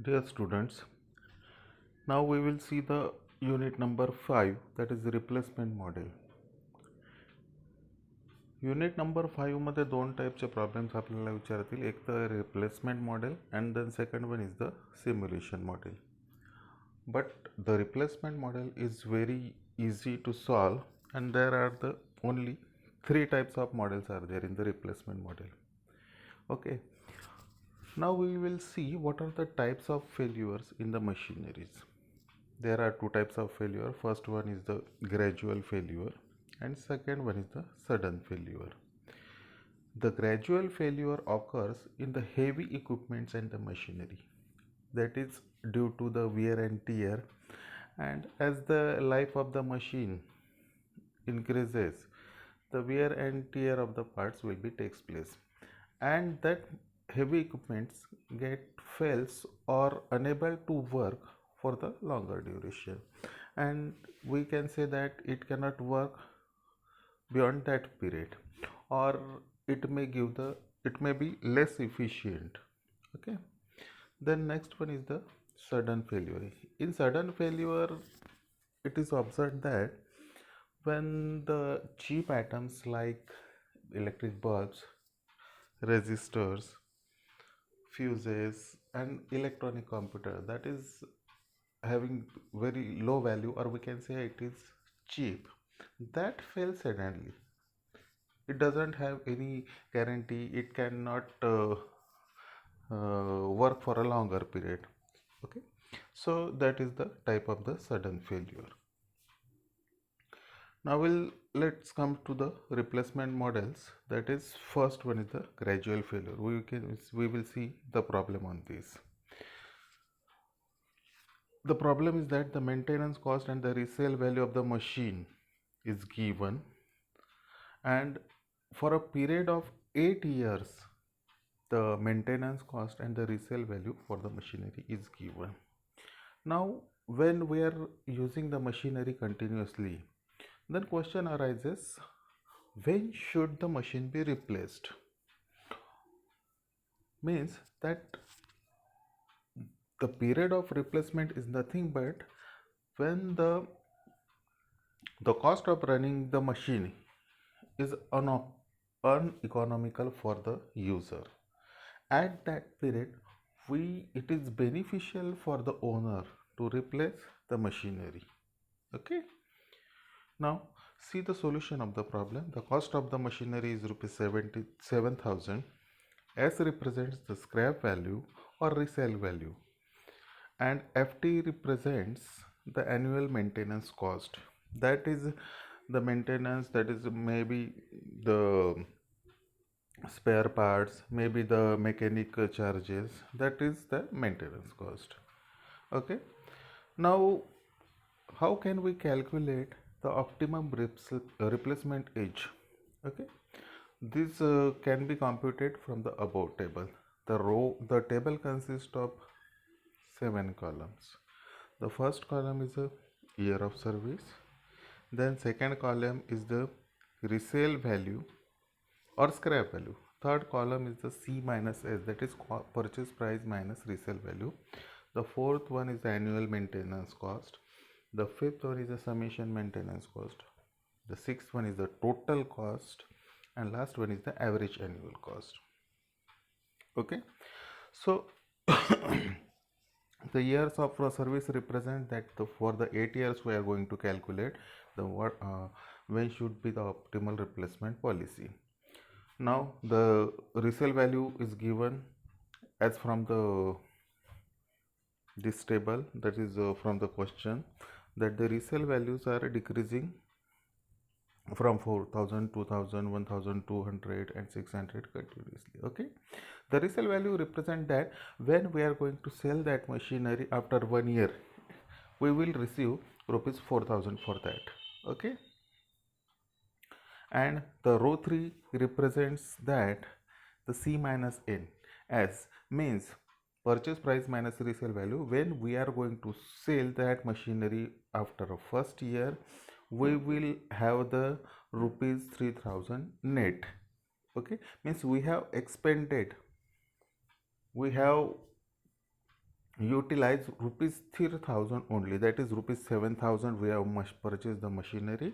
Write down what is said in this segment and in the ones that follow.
Dear students, now we will see the unit number 5, that is replacement model. Unit number 5 मध्ये दोन टाईपचे problems आपल्याला विचारतील. एक तर replacement model and then second one is the simulation model. But the replacement model is very easy to solve, and there are the only three types of models are there in the replacement model. Okay, now we will see what are the types of failures in the machineries. There are two types of failure. First one is the gradual failure and second one is the sudden failure. The gradual failure occurs in the heavy equipments and the machinery, that is due to the wear and tear, and as the life of the machine increases, the wear and tear of the parts will be takes place, and that heavy equipments get fails or unable to work for the longer duration, and we can say that it cannot work beyond that period, or it may be less efficient. Okay, then next one is the sudden failure. In sudden failure, it is observed that when the cheap items like electric bulbs, resistors, fuses and electronic computer that is having very low value, or we can say it is cheap, that fails suddenly. It doesn't have any guarantee, it cannot work for a longer period. Okay, so that is the type of the sudden failure. Now let's come to the replacement models. That is, first one is the gradual failure. We will see the problem on this. The problem is that the maintenance cost and the resale value of the machine is given, and for a period of 8 years the maintenance cost and the resale value for the machinery is given. Now when we are using the machinery continuously, then question arises, when should the machine be replaced? Means that the period of replacement is nothing but when the cost of running the machine is uneconomical for the user. At that period, it is beneficial for the owner to replace the machinery. Okay. Now see the solution of the problem. The cost of the machinery is rupees 77,000. S represents the scrap value or resale value, and FT represents the annual maintenance cost. That is the maintenance, that is maybe the spare parts, maybe the mechanic charges, that is the maintenance cost. Okay, now how can we calculate the optimum replacement age? Okay, this can be computed from the above table. The table consists of 7 columns. The first column is a year of service, then second column is the resale value or scrap value. Third column is the C minus S, that is purchase price minus resale value. The fourth one is the annual maintenance cost. The fifth one is the summation maintenance cost. The sixth one is the total cost, and last one is the average annual cost. Okay, so the years of service represent that for the 8 years we are going to calculate the when should be the optimal replacement policy. Now the resale value is given as from this table, that is from the question, that the resale values are decreasing from 4,000, 2,000, 1,200 and 600 continuously. Okay, the resale value represent that when we are going to sell that machinery after 1 year, we will receive rupees 4,000 for that. Okay, and the row 3 represents that the C minus N, as means purchase price minus resale value. When we are going to sell that machinery after a first year, we will have the rupees 3,000 net. Okay, means we have expended, we have utilize rupees 3000 only, that is rupees 7000 we have must purchase the machinery,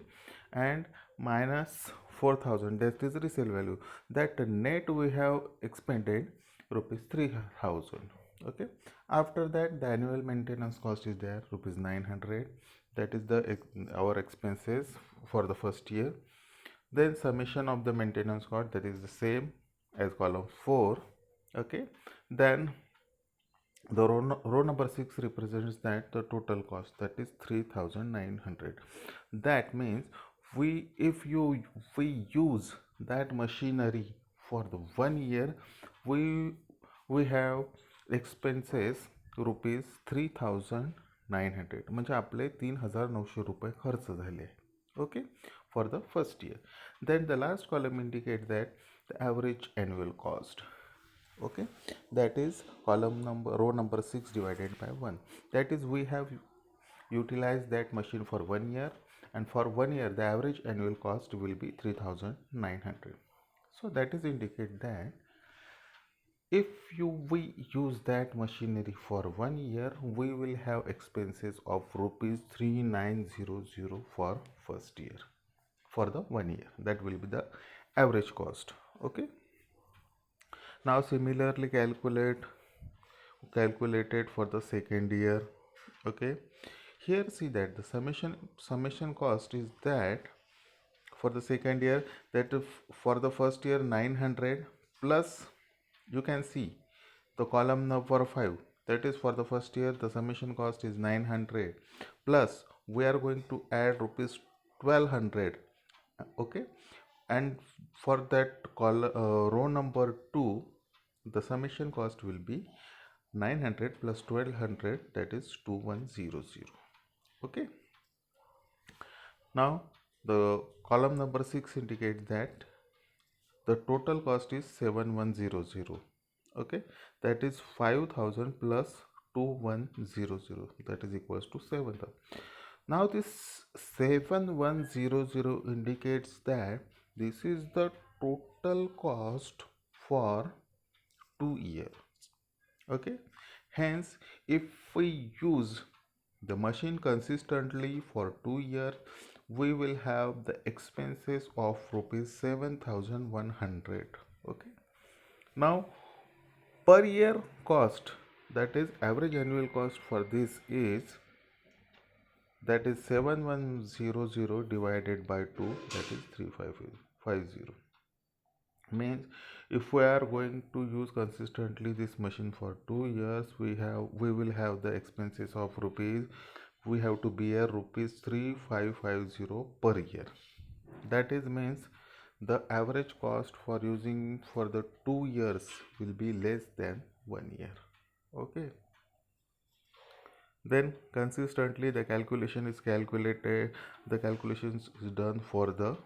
and minus 4000, that is resale value, that net we have expended rupees 3000. Okay, after that the annual maintenance cost is there rupees 900, that is the our expenses for the first year. Then summation of the maintenance cost, that is the same as column 4. Okay, then the row number 6 represents that the total cost, that is 3900. That means if we use that machinery for the 1 year, we have expenses rupees 3900, म्हणजे आपले 3900 रुपये खर्च झाले. Okay, for the first year. Then the last column indicates that the average annual cost. Okay, that is row number 6 divided by 1, that is we have utilized that machine for 1 year, and for 1 year the average annual cost will be 3900. So that is indicate that if we use that machinery for 1 year, we will have expenses of rupees 3900 for first year for the 1 year. That will be the average cost. Okay, now similarly calculated for the second year. Okay, here see that the summation cost is that for the second year, that for the first year 900 plus, you can see the column number 5, that is for the first year the summation cost is 900 plus we are going to add rupees 1200. Okay, and for that row number 2, the summation cost will be 900 plus 1200, that is 2100. Okay, now the column number 6 indicates that the total cost is 7100. Okay, that is 5000 plus 2100, that is equals to 7000. Now this 7100 indicates that this is the total cost for 2 years. Okay, hence if we use the machine consistently for 2 years, we will have the expenses of rupees 7100. Okay, now per year cost, that is average annual cost for this is, that is 7100 divided by 2, that is 3550. Means if we are going to use consistently this machine for 2 years, we will have the expenses of rupees, we have to bear rupees 3550 per year. That is means the average cost for using for the 2 years will be less than 1 year. Okay, then consistently the calculation is done for the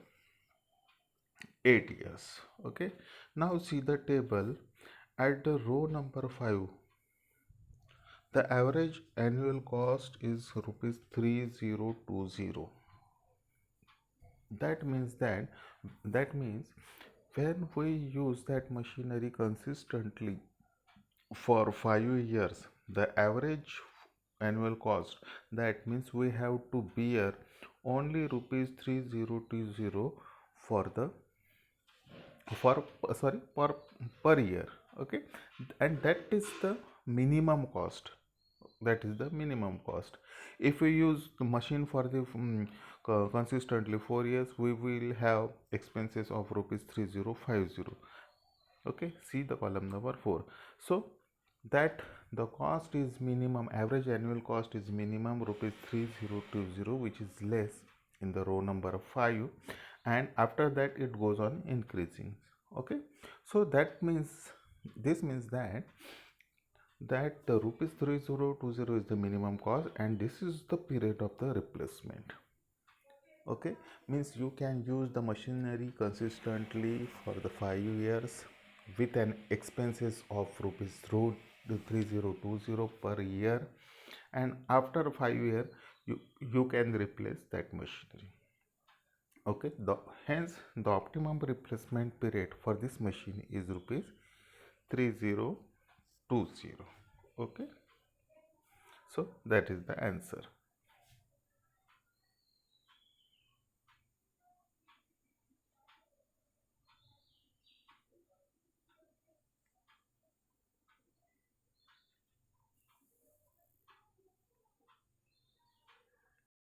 8 years. Okay, now see the table at the row number 5, the average annual cost is rupees 3020. That means when we use that machinery consistently for 5 years, the average annual cost, that means we have to bear only rupees 3020 for the per year. Okay, and that is the minimum cost, that is the minimum cost. If we use the machine for the consistently 4 years, we will have expenses of rupees 3050. Okay, see the column number 4. So that the cost is minimum, average annual cost is minimum rupees 3020, which is less in the row number 5, and after that it goes on increasing. Okay, so that means that the rupees 3020 is the minimum cost, and this is the period of the replacement. Okay, means you can use the machinery consistently for the 5 years with an expenses of rupees 3020 per year, and after 5 years you can replace that machinery. Okay, hence the optimum replacement period for this machine is rupees 3020. Okay, So that is the answer.